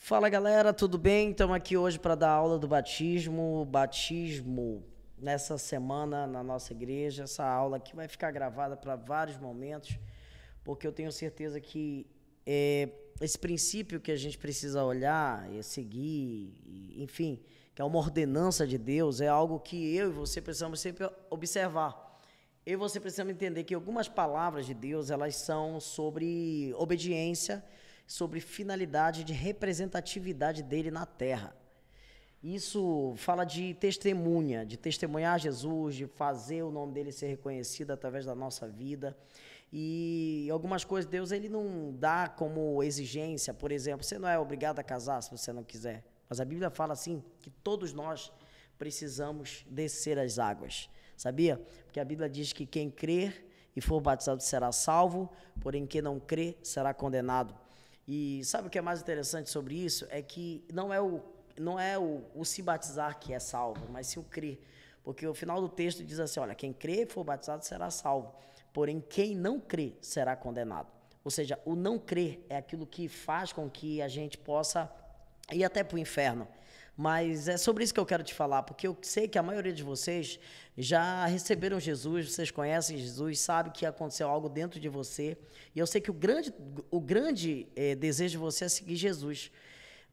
Fala galera, tudo bem? Estamos aqui hoje para dar aula do batismo. Batismo nessa semana na nossa igreja. Essa aula aqui vai ficar gravada para vários momentos, porque eu tenho certeza que esse princípio que a gente precisa olhar e seguir, enfim, que é uma ordenança de Deus, é algo que eu e você precisamos sempre observar. Eu e você precisamos entender que algumas palavras de Deus, elas são sobre obediência, sobre finalidade de representatividade dele na terra. Isso fala de testemunha, de testemunhar Jesus, de fazer o nome dele ser reconhecido através da nossa vida. E algumas coisas Deus ele não dá como exigência. Por exemplo, você não é obrigado a casar se você não quiser. Mas a Bíblia fala assim que todos nós precisamos descer as águas. Sabia? Porque a Bíblia diz que quem crer e for batizado será salvo, porém quem não crer será condenado. E sabe o que é mais interessante sobre isso? É que não é o se batizar que é salvo, mas sim o crer. Porque o final do texto diz assim, olha, quem crer e for batizado será salvo, porém quem não crer será condenado. Ou seja, o não crer é aquilo que faz com que a gente possa ir até para o inferno. Mas é sobre isso que eu quero te falar, porque eu sei que a maioria de vocês já receberam Jesus, vocês conhecem Jesus, sabem que aconteceu algo dentro de você, e eu sei que o grande desejo de você é seguir Jesus,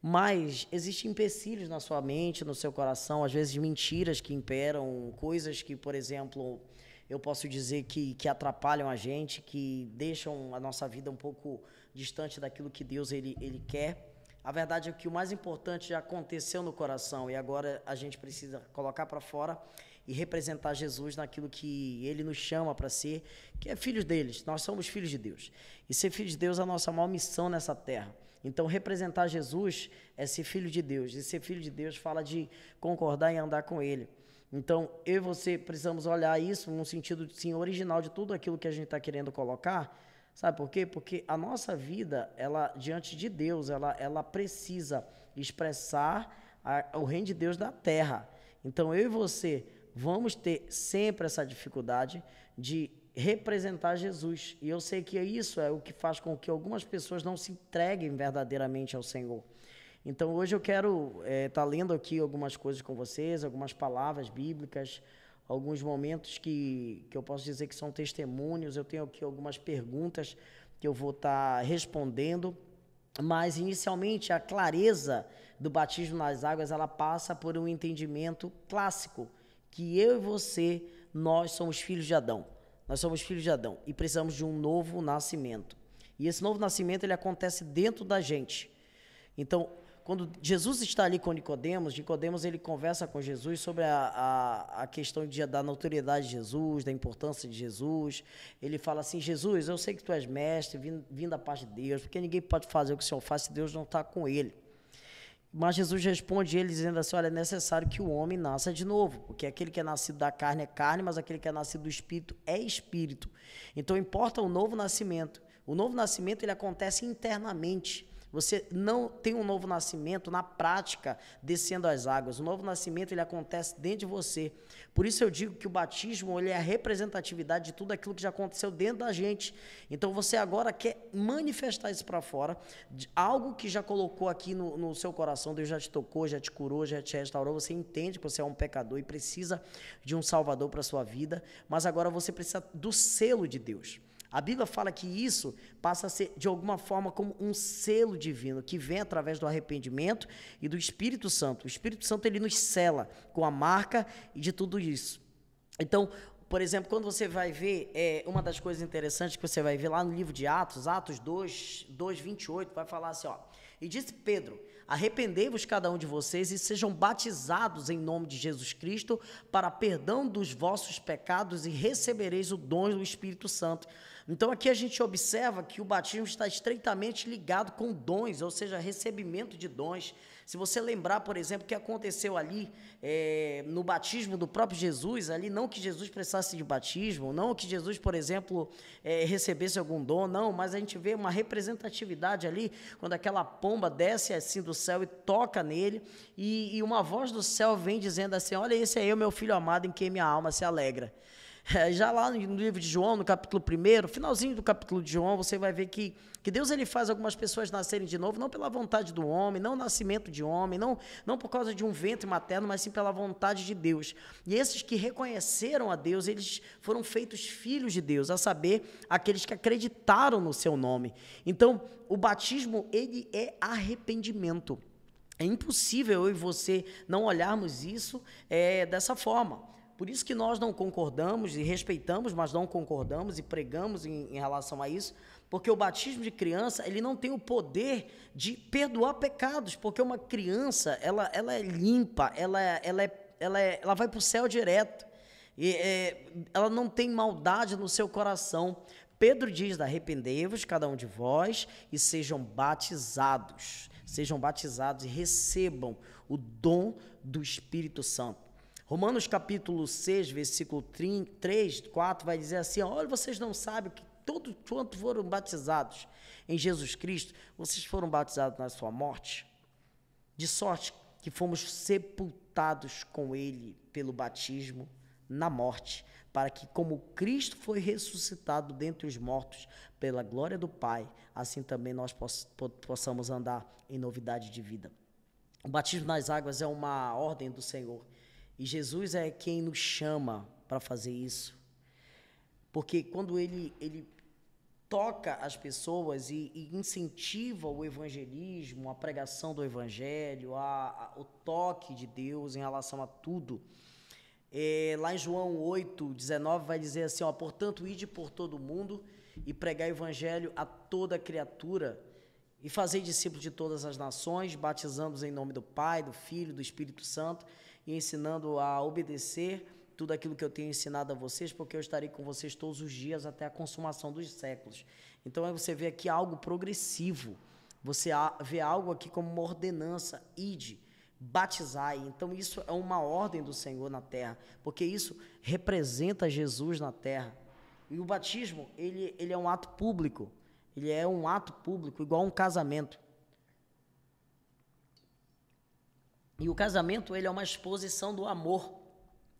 mas existem empecilhos na sua mente, no seu coração, às vezes mentiras que imperam, coisas que, por exemplo, eu posso dizer que atrapalham a gente, que deixam a nossa vida um pouco distante daquilo que Deus ele quer. A verdade é que o mais importante já aconteceu no coração e agora a gente precisa colocar para fora e representar Jesus naquilo que Ele nos chama para ser, que é filhos deles. Nós somos filhos de Deus. E ser filho de Deus é a nossa maior missão nessa terra. Então, representar Jesus é ser filho de Deus. E ser filho de Deus fala de concordar e andar com Ele. Então, eu e você precisamos olhar isso num sentido, sim, original de tudo aquilo que a gente está querendo colocar. Sabe por quê? Porque a nossa vida, ela diante de Deus, ela precisa expressar o reino de Deus da terra. Então, eu e você vamos ter sempre essa dificuldade de representar Jesus. E eu sei que isso é o que faz com que algumas pessoas não se entreguem verdadeiramente ao Senhor. Então, hoje eu quero estar lendo aqui algumas coisas com vocês, algumas palavras bíblicas, alguns momentos que eu posso dizer que são testemunhos. Eu tenho aqui algumas perguntas que eu vou estar respondendo, mas inicialmente a clareza do batismo nas águas, ela passa por um entendimento clássico, que eu e você, nós somos filhos de Adão. Nós somos filhos de Adão e precisamos de um novo nascimento. E esse novo nascimento, ele acontece dentro da gente. Então, quando Jesus está ali com Nicodemos ele conversa com Jesus sobre a questão da notoriedade de Jesus, da importância de Jesus. Ele fala assim, Jesus, eu sei que tu és mestre, vindo da parte de Deus, porque ninguém pode fazer o que o Senhor faz se Deus não está com ele. Mas Jesus responde ele dizendo assim, olha, é necessário que o homem nasça de novo, porque aquele que é nascido da carne é carne, mas aquele que é nascido do Espírito é Espírito. Então importa o novo nascimento. O novo nascimento, ele acontece internamente. Você não tem um novo nascimento na prática, descendo as águas. O novo nascimento, ele acontece dentro de você. Por isso eu digo que o batismo, ele é a representatividade de tudo aquilo que já aconteceu dentro da gente. Então você agora quer manifestar isso para fora, algo que já colocou aqui no seu coração, Deus já te tocou, já te curou, já te restaurou. Você entende que você é um pecador e precisa de um Salvador para a sua vida, mas agora você precisa do selo de Deus. A Bíblia fala que isso passa a ser, de alguma forma, como um selo divino, que vem através do arrependimento e do Espírito Santo. O Espírito Santo, ele nos sela com a marca de tudo isso. Então, por exemplo, quando você vai ver, uma das coisas interessantes que você vai ver lá no livro de Atos 2, 28, vai falar assim, ó, e disse Pedro, arrependei-vos cada um de vocês e sejam batizados em nome de Jesus Cristo para perdão dos vossos pecados e recebereis o dom do Espírito Santo. Então aqui a gente observa que o batismo está estreitamente ligado com dons, ou seja, recebimento de dons. Se você lembrar, por exemplo, o que aconteceu ali no batismo do próprio Jesus, ali não que Jesus precisasse de batismo, não que Jesus, por exemplo, recebesse algum dom, não, mas a gente vê uma representatividade ali, quando aquela pomba desce assim do céu e toca nele, e uma voz do céu vem dizendo assim, olha, esse é eu, meu filho amado, em quem minha alma se alegra. Já lá no livro de João, no capítulo 1, finalzinho do capítulo de João, você vai ver que Deus ele faz algumas pessoas nascerem de novo, não pela vontade do homem, não nascimento de homem, não por causa de um ventre materno, mas sim pela vontade de Deus. E esses que reconheceram a Deus, eles foram feitos filhos de Deus, a saber, aqueles que acreditaram no seu nome. Então, o batismo, ele é arrependimento. É impossível eu e você não olharmos isso dessa forma. Por isso que nós não concordamos e respeitamos, mas não concordamos e pregamos em relação a isso, porque o batismo de criança, ele não tem o poder de perdoar pecados, porque uma criança, ela é limpa, ela vai para o céu direto, ela não tem maldade no seu coração. Pedro diz, arrependei-vos, cada um de vós, e sejam batizados e recebam o dom do Espírito Santo. Romanos capítulo 6, versículo 3, 4, vai dizer assim, olha, vocês não sabem que todos quanto foram batizados em Jesus Cristo, vocês foram batizados na sua morte, de sorte que fomos sepultados com ele pelo batismo na morte, para que como Cristo foi ressuscitado dentre os mortos pela glória do Pai, assim também nós possamos andar em novidade de vida. O batismo nas águas é uma ordem do Senhor, e Jesus é quem nos chama para fazer isso, porque quando ele toca as pessoas e incentiva o evangelismo, a pregação do evangelho, o toque de Deus em relação a tudo, lá em João 8:19 vai dizer assim, portanto, ide por todo o mundo e pregai o evangelho a toda criatura e fazei discípulos de todas as nações, batizando-os em nome do Pai, do Filho, do Espírito Santo e ensinando a obedecer tudo aquilo que eu tenho ensinado a vocês, porque eu estarei com vocês todos os dias até a consumação dos séculos. Então, você vê aqui algo progressivo, você vê algo aqui como uma ordenança, ide, batizai. Então, isso é uma ordem do Senhor na terra, porque isso representa Jesus na terra. E o batismo, ele é um ato público, igual um casamento. E o casamento, ele é uma exposição do amor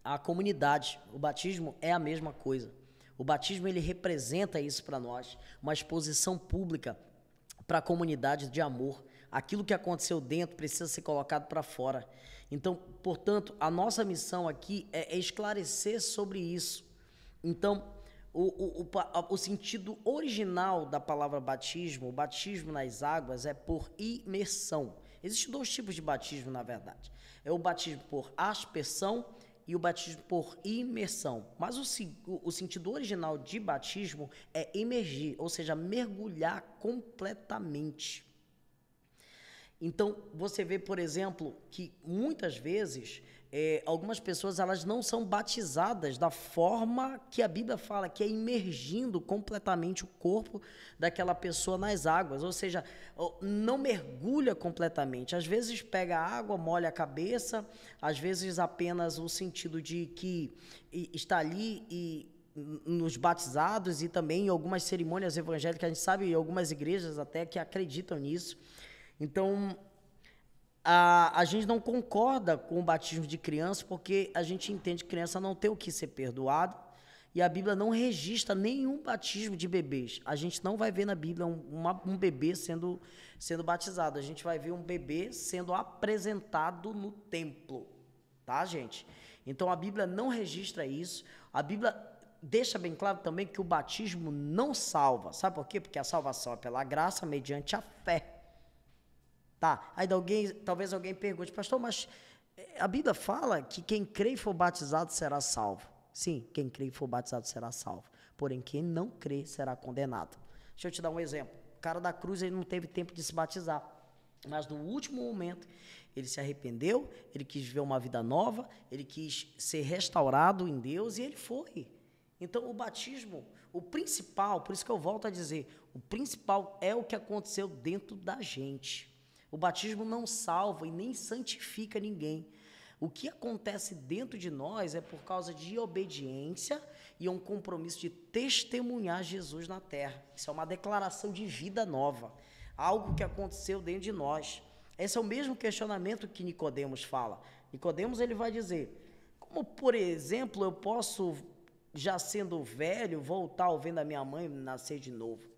à comunidade. O batismo é a mesma coisa. O batismo, ele representa isso para nós, uma exposição pública para a comunidade de amor. Aquilo que aconteceu dentro precisa ser colocado para fora. Então, portanto, a nossa missão aqui é esclarecer sobre isso. Então, o sentido original da palavra batismo, o batismo nas águas, é por imersão. Existem dois tipos de batismo, na verdade. É o batismo por aspersão e o batismo por imersão. Mas o sentido original de batismo é imergir, ou seja, mergulhar completamente. Então, você vê, por exemplo, que muitas vezes algumas pessoas elas não são batizadas da forma que a Bíblia fala, que é imergindo completamente o corpo daquela pessoa nas águas, ou seja, não mergulha completamente. Às vezes pega a água, molha a cabeça, às vezes apenas o sentido de que está ali e nos batizados e também em algumas cerimônias evangélicas, a gente sabe, em algumas igrejas até que acreditam nisso. Então, a gente não concorda com o batismo de criança porque a gente entende que criança não tem o que ser perdoado e a Bíblia não registra nenhum batismo de bebês. A gente não vai ver na Bíblia um bebê sendo batizado. A gente vai ver um bebê sendo apresentado no templo, tá, gente? Então, a Bíblia não registra isso. A Bíblia deixa bem claro também que o batismo não salva. Sabe por quê? Porque a salvação é pela graça mediante a fé. Tá, aí talvez alguém pergunte, pastor, mas a Bíblia fala que quem crê e for batizado será salvo. Sim, quem crê e for batizado será salvo. Porém, quem não crê será condenado. Deixa eu te dar um exemplo. O cara da cruz, ele não teve tempo de se batizar. Mas no último momento, ele se arrependeu, ele quis viver uma vida nova, ele quis ser restaurado em Deus e ele foi. Então, o batismo, o principal, por isso que eu volto a dizer, o principal é o que aconteceu dentro da gente. O batismo não salva e nem santifica ninguém. O que acontece dentro de nós é por causa de obediência e um compromisso de testemunhar Jesus na terra. Isso é uma declaração de vida nova, algo que aconteceu dentro de nós. Esse é o mesmo questionamento que Nicodemos fala. Nicodemos, ele vai dizer, como, por exemplo, eu posso já sendo velho, voltar ao vendo da minha mãe nascer de novo.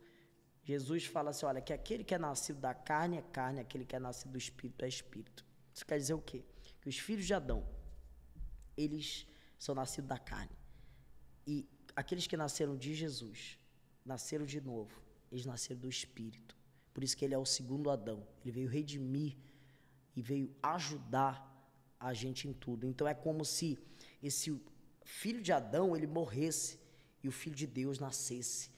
Jesus fala assim, olha, que aquele que é nascido da carne é carne, aquele que é nascido do Espírito é Espírito. Isso quer dizer o quê? Que os filhos de Adão, eles são nascidos da carne. E aqueles que nasceram de Jesus, nasceram de novo, eles nasceram do Espírito. Por isso que ele é o segundo Adão. Ele veio redimir e veio ajudar a gente em tudo. Então é como se esse filho de Adão, ele morresse e o filho de Deus nascesse.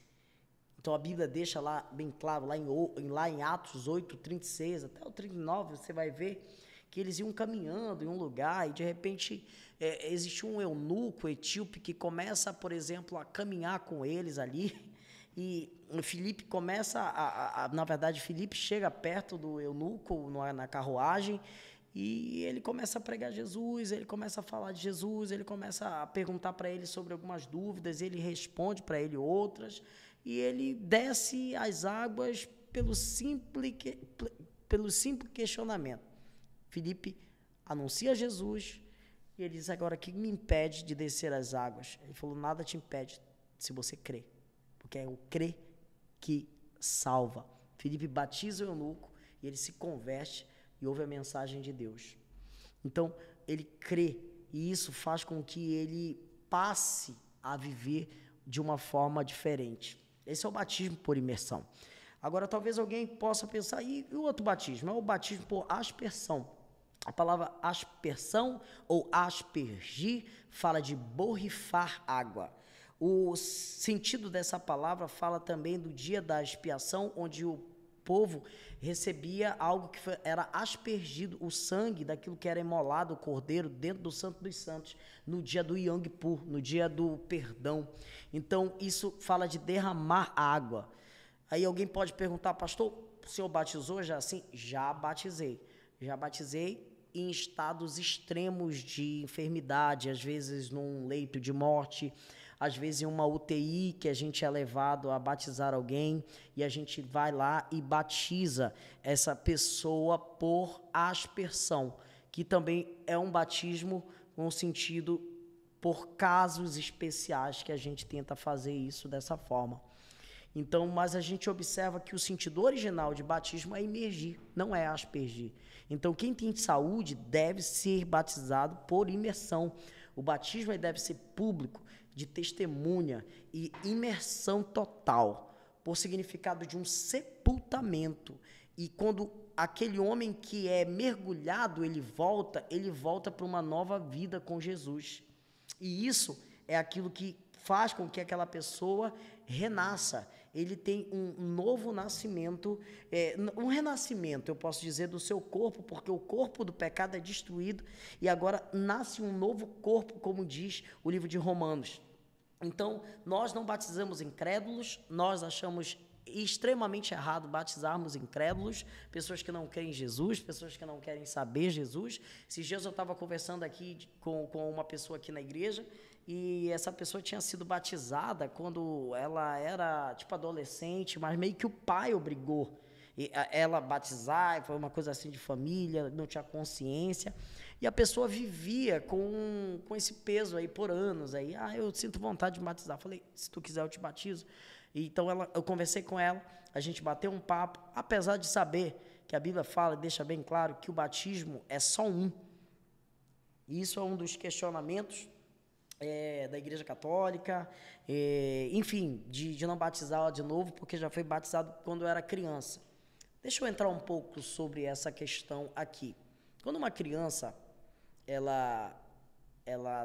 Então a Bíblia deixa lá bem claro, lá em Atos 8, 36, até o 39, você vai ver que eles iam caminhando em um lugar e de repente existe um eunuco etíope que começa, por exemplo, a caminhar com eles ali e Filipe começa, na verdade, Filipe chega perto do eunuco na carruagem e ele começa a pregar Jesus, ele começa a falar de Jesus, ele começa a perguntar para ele sobre algumas dúvidas, ele responde para ele outras e ele desce as águas pelo simples questionamento. Filipe anuncia Jesus e ele diz, agora, o que me impede de descer as águas? Ele falou, nada te impede se você crê, porque é o crer que salva. Filipe batiza o eunuco e ele se converte e ouve a mensagem de Deus. Então, ele crê e isso faz com que ele passe a viver de uma forma diferente. Esse é o batismo por imersão. Agora, talvez alguém possa pensar, e o outro batismo? É o batismo por aspersão. A palavra aspersão ou aspergir fala de borrifar água. O sentido dessa palavra fala também do dia da expiação, onde o povo recebia algo que era aspergido, o sangue daquilo que era imolado, o cordeiro, dentro do Santo dos Santos, no dia do Yom Kippur, no dia do perdão. Então, isso fala de derramar água. Aí alguém pode perguntar, pastor, o senhor batizou já assim? Já batizei. Já batizei em estados extremos de enfermidade, às vezes num leito de morte, às vezes em uma UTI que a gente é levado a batizar alguém e a gente vai lá e batiza essa pessoa por aspersão, que também é um batismo no sentido por casos especiais que a gente tenta fazer isso dessa forma. Então, mas a gente observa que o sentido original de batismo é imergir, não é aspergir. Então, quem tem saúde deve ser batizado por imersão. O batismo deve ser público, de testemunha e imersão total, por significado de um sepultamento. E quando aquele homem que é mergulhado, ele volta para uma nova vida com Jesus. E isso é aquilo que faz com que aquela pessoa renasça. Ele tem um novo nascimento, um renascimento, eu posso dizer, do seu corpo, porque o corpo do pecado é destruído e agora nasce um novo corpo, como diz o livro de Romanos. Então, nós não batizamos incrédulos, nós achamos extremamente errado batizarmos incrédulos, pessoas que não creem em Jesus, pessoas que não querem saber Jesus. Esses dias eu estava conversando aqui com uma pessoa aqui na igreja e essa pessoa tinha sido batizada quando ela era tipo adolescente, mas meio que o pai obrigou ela a batizar, foi uma coisa assim de família, não tinha consciência. E a pessoa vivia com esse peso aí por anos. Aí, eu sinto vontade de me batizar. Falei, se tu quiser eu te batizo. Então eu conversei com ela, a gente bateu um papo, apesar de saber que a Bíblia fala, deixa bem claro, que o batismo é só um. E isso é um dos questionamentos da Igreja Católica, enfim, de não batizar ela de novo, porque já foi batizado quando eu era criança. Deixa eu entrar um pouco sobre essa questão aqui. Quando uma criança, ela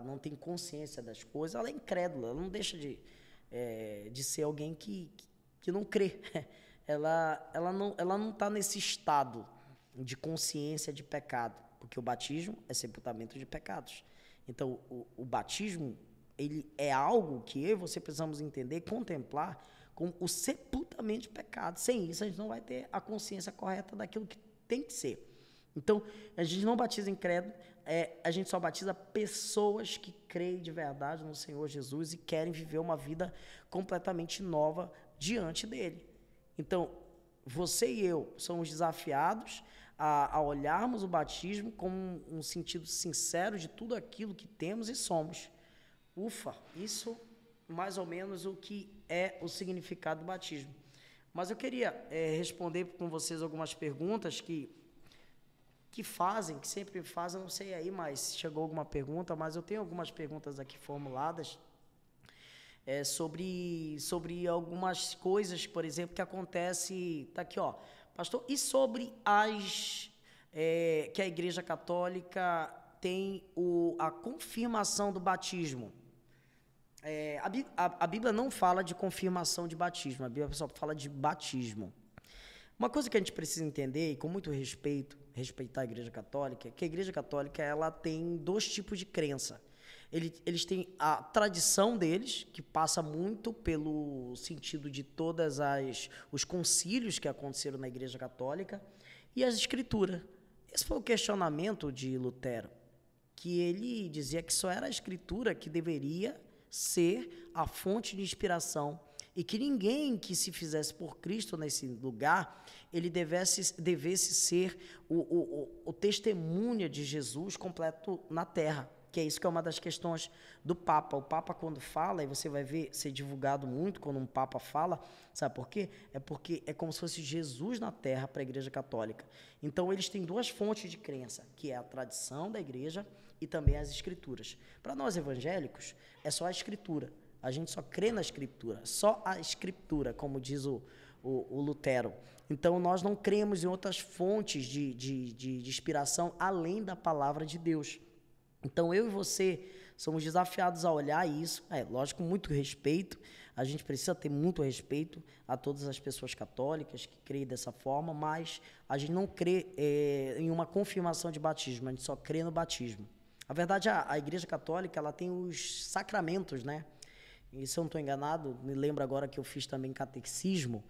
não tem consciência das coisas, ela é incrédula, ela não deixa de ser alguém que não crê. Ela não está nesse estado de consciência de pecado, porque o batismo é sepultamento de pecados. Então, o batismo, ele é algo que eu e você precisamos entender, contemplar como o sepultamento de pecados. Sem isso, a gente não vai ter a consciência correta daquilo que tem que ser. Então, a gente não batiza incrédulo, a gente só batiza pessoas que creem de verdade no Senhor Jesus e querem viver uma vida completamente nova diante dele. Então, você e eu somos desafiados a olharmos o batismo como um sentido sincero de tudo aquilo que temos e somos. Ufa, isso mais ou menos o que é o significado do batismo. Mas eu queria responder com vocês algumas perguntas que sempre fazem, não sei aí, mas se chegou alguma pergunta, mas eu tenho algumas perguntas aqui formuladas sobre algumas coisas, por exemplo, que acontece, tá aqui, ó, pastor, e sobre que a Igreja Católica tem a confirmação do batismo. A Bíblia não fala de confirmação de batismo, a Bíblia só fala de batismo. Uma coisa que a gente precisa entender, e com muito respeito, respeitar a Igreja Católica, é que a Igreja Católica ela tem dois tipos de crença. Eles têm a tradição deles, que passa muito pelo sentido de os concílios que aconteceram na Igreja Católica, e as Escrituras. Esse foi o questionamento de Lutero, que ele dizia que só era a Escritura que deveria ser a fonte de inspiração e que ninguém que se fizesse por Cristo nesse lugar, ele devesse ser o testemunha de Jesus completo na terra, que é isso que é uma das questões do Papa. O Papa, quando fala, e você vai ver ser divulgado muito quando um Papa fala, sabe por quê? É porque é como se fosse Jesus na terra para a Igreja Católica. Então, eles têm duas fontes de crença, que é a tradição da Igreja e também as Escrituras. Para nós evangélicos, é só a Escritura. A gente só crê na Escritura, só a Escritura, como diz o Lutero. Então, nós não cremos em outras fontes de inspiração além da palavra de Deus. Então, eu e você somos desafiados a olhar isso, lógico, com muito respeito. A gente precisa ter muito respeito a todas as pessoas católicas que creem dessa forma, mas a gente não crê em uma confirmação de batismo, a gente só crê no batismo. Na verdade, a Igreja Católica ela tem os sacramentos, né? E se eu não estou enganado, me lembro agora que eu fiz também catecismo,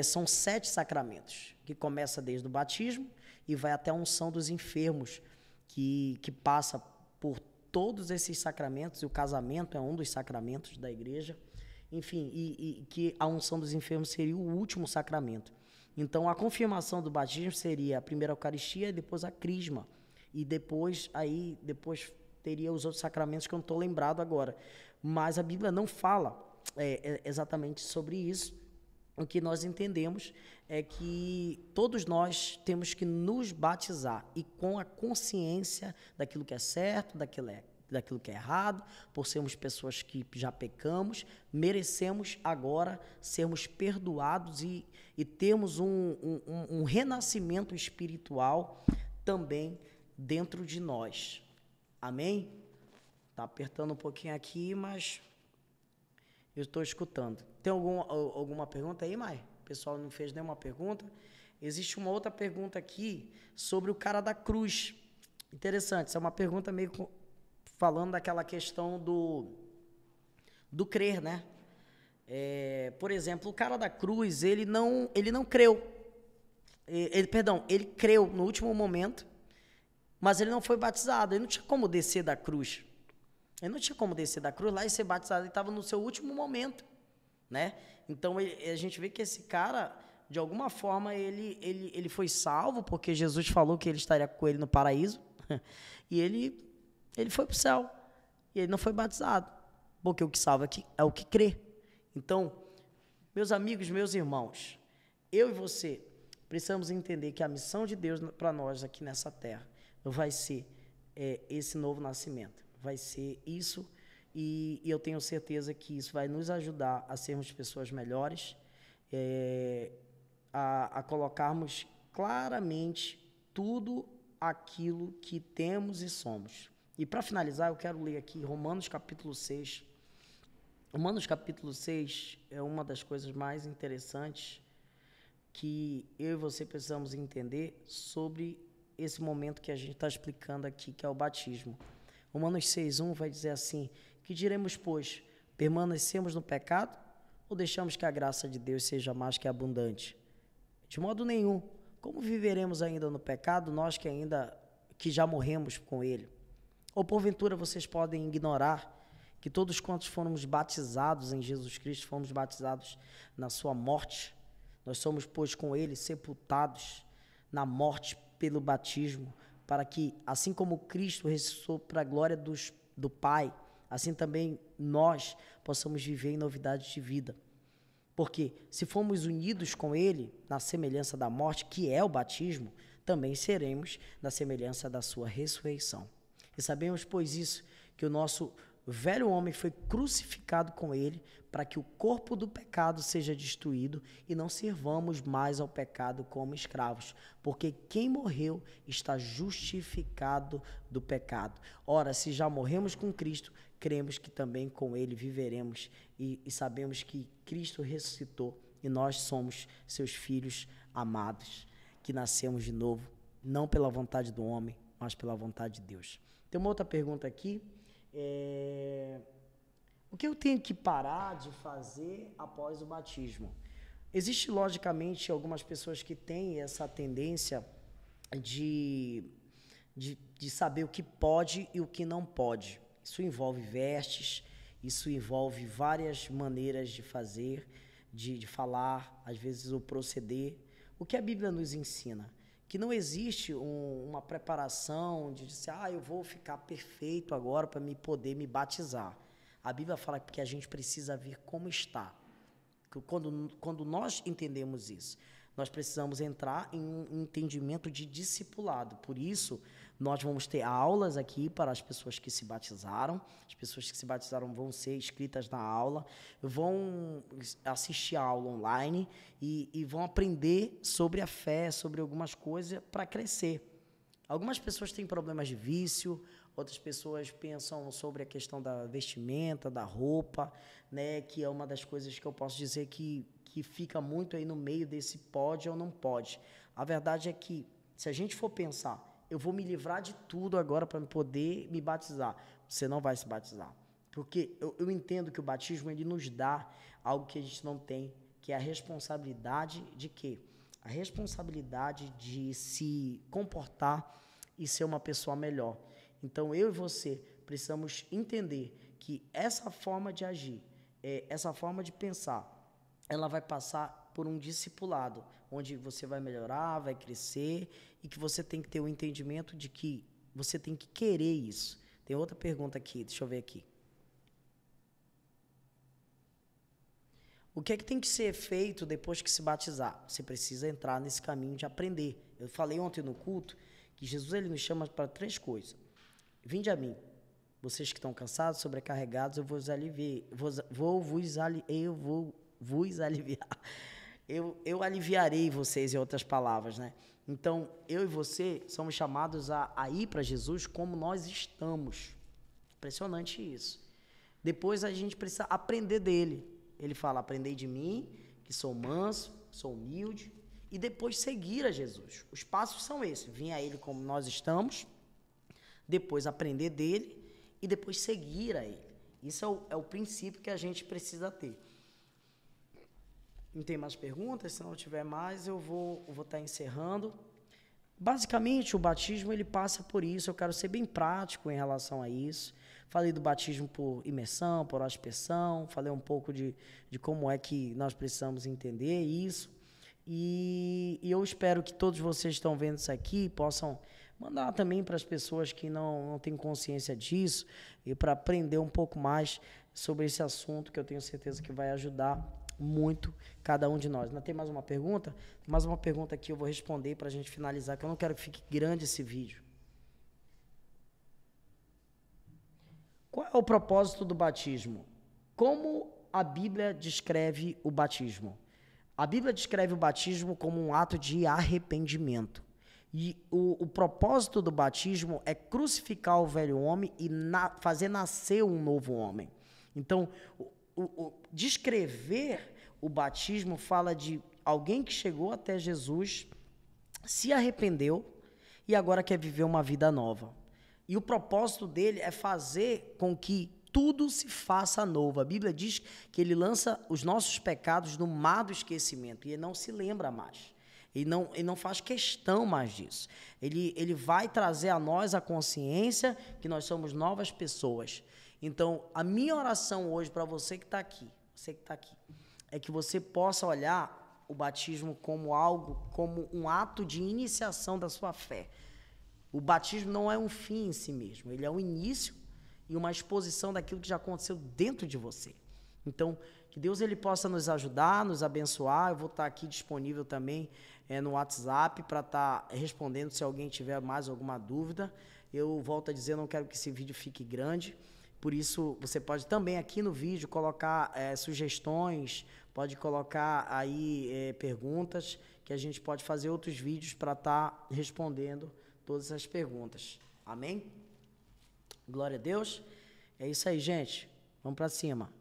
são 7 sacramentos, que começa desde o batismo e vai até a unção dos enfermos, que passa por todos esses sacramentos, e o casamento é um dos sacramentos da igreja, enfim, e que a unção dos enfermos seria o último sacramento. Então, a confirmação do batismo seria a primeira Eucaristia e depois a crisma, e depois teria os outros sacramentos que eu não estou lembrado agora. Mas a Bíblia não fala exatamente sobre isso. O que nós entendemos é que todos nós temos que nos batizar e com a consciência daquilo que é certo, daquilo que é errado, por sermos pessoas que já pecamos, merecemos agora sermos perdoados e termos um renascimento espiritual também dentro de nós. Amém? Está apertando um pouquinho aqui, mas eu estou escutando. Tem alguma pergunta aí, Mai? O pessoal não fez nenhuma pergunta. Existe uma outra pergunta aqui sobre o cara da cruz. Interessante, essa é uma pergunta meio falando daquela questão do crer, né? Por exemplo, o cara da cruz, ele não creu. Ele creu no último momento, mas ele não foi batizado. Ele não tinha como descer da cruz. Ele não tinha como descer da cruz lá e ser batizado. Ele estava no seu último momento, né? Então, a gente vê que esse cara, de alguma forma, ele foi salvo, porque Jesus falou que ele estaria com ele no paraíso, e ele foi para o céu, e ele não foi batizado, porque o que salva aqui é o que crê. Então, meus amigos, meus irmãos, eu e você precisamos entender que a missão de Deus para nós aqui nessa terra vai ser esse novo nascimento, vai ser isso, e eu tenho certeza que isso vai nos ajudar a sermos pessoas melhores, a colocarmos claramente tudo aquilo que temos e somos. E para finalizar, eu quero ler aqui Romanos capítulo 6. Romanos capítulo 6 é uma das coisas mais interessantes que eu e você precisamos entender sobre esse momento que a gente está explicando aqui, que é o batismo. Romanos 6:1 vai dizer assim: que diremos, pois? Permanecemos no pecado ou deixamos que a graça de Deus seja mais que abundante? De modo nenhum. Como viveremos ainda no pecado, nós que já morremos com ele? Ou porventura vocês podem ignorar que todos quantos fomos batizados em Jesus Cristo, fomos batizados na sua morte? Nós somos, pois, com ele sepultados na morte pelo batismo, para que, assim como Cristo ressuscitou para a glória do Pai, assim também nós possamos viver em novidades de vida. Porque se formos unidos com ele na semelhança da morte, que é o batismo, também seremos na semelhança da sua ressurreição. E sabemos, pois isso, que o nosso velho homem foi crucificado com ele para que o corpo do pecado seja destruído e não servamos mais ao pecado como escravos, porque quem morreu está justificado do pecado. Ora, se já morremos com Cristo, cremos que também com ele viveremos e sabemos que Cristo ressuscitou e nós somos seus filhos amados, que nascemos de novo, não pela vontade do homem, mas pela vontade de Deus. Tem uma outra pergunta aqui. O que eu tenho que parar de fazer após o batismo? Existe, logicamente, algumas pessoas que têm essa tendência de saber o que pode e o que não pode. Isso envolve vestes, isso envolve várias maneiras de fazer, de falar, às vezes o proceder. O que a Bíblia nos ensina? Que não existe uma preparação de dizer, eu vou ficar perfeito agora para me poder me batizar. A Bíblia fala que a gente precisa vir como está. Quando nós entendemos isso, nós precisamos entrar em um entendimento de discipulado. Por isso, nós vamos ter aulas aqui para as pessoas que se batizaram. As pessoas que se batizaram vão ser inscritas na aula, vão assistir a aula online e vão aprender sobre a fé, sobre algumas coisas para crescer. Algumas pessoas têm problemas de vício, outras pessoas pensam sobre a questão da vestimenta, da roupa, né, que é uma das coisas que eu posso dizer que fica muito aí no meio desse pode ou não pode. A verdade é que, se a gente for pensar, eu vou me livrar de tudo agora para poder me batizar, você não vai se batizar. Porque eu entendo que o batismo ele nos dá algo que a gente não tem, que é a responsabilidade de quê? A responsabilidade de se comportar e ser uma pessoa melhor. Então, eu e você precisamos entender que essa forma de agir, essa forma de pensar, ela vai passar por um discipulado, onde você vai melhorar, vai crescer, e que você tem que ter o entendimento de que você tem que querer isso. Tem outra pergunta aqui, deixa eu ver aqui. O que é que tem que ser feito depois que se batizar? Você precisa entrar nesse caminho de aprender. Eu falei ontem no culto que Jesus ele nos chama para 3 coisas. Vinde a mim, vocês que estão cansados, sobrecarregados, eu vou vos aliviar. Eu aliviarei vocês, em outras palavras, né? Então, eu e você somos chamados a ir para Jesus como nós estamos. Impressionante isso. Depois a gente precisa aprender dele. Ele fala, aprendei de mim, que sou manso, sou humilde, e depois seguir a Jesus. Os passos são esses, vir a ele como nós estamos, depois aprender dele e depois seguir a ele. Isso é o princípio que a gente precisa ter. Não tem mais perguntas? Se não tiver mais, eu vou estar encerrando. Basicamente, o batismo ele passa por isso. Eu quero ser bem prático em relação a isso. Falei do batismo por imersão, por aspersão. Falei um pouco de como é que nós precisamos entender isso. E eu espero que todos vocês que estão vendo isso aqui possam mandar também para as pessoas que não têm consciência disso e para aprender um pouco mais sobre esse assunto que eu tenho certeza que vai ajudar muito cada um de nós. Não tem mais uma pergunta? Tem mais uma pergunta aqui, eu vou responder para a gente finalizar, que eu não quero que fique grande esse vídeo. Qual é o propósito do batismo? Como a Bíblia descreve o batismo? A Bíblia descreve o batismo como um ato de arrependimento. E o propósito do batismo é crucificar o velho homem e fazer nascer um novo homem. Então, descrever o batismo fala de alguém que chegou até Jesus, se arrependeu e agora quer viver uma vida nova. E o propósito dele é fazer com que tudo se faça novo. A Bíblia diz que ele lança os nossos pecados no mar do esquecimento e ele não se lembra mais. Ele não faz questão mais disso. Ele vai trazer a nós a consciência que nós somos novas pessoas. Então, a minha oração hoje para você que está aqui, é que você possa olhar o batismo como um ato de iniciação da sua fé. O batismo não é um fim em si mesmo, ele é o início e uma exposição daquilo que já aconteceu dentro de você. Então, que Deus ele possa nos ajudar, nos abençoar. Eu vou estar aqui disponível também no WhatsApp para estar respondendo se alguém tiver mais alguma dúvida. Eu volto a dizer, não quero que esse vídeo fique grande, por isso você pode também aqui no vídeo colocar sugestões, pode colocar aí perguntas, que a gente pode fazer outros vídeos para estar respondendo todas essas perguntas. Amém? Glória a Deus. É isso aí, gente. Vamos para cima.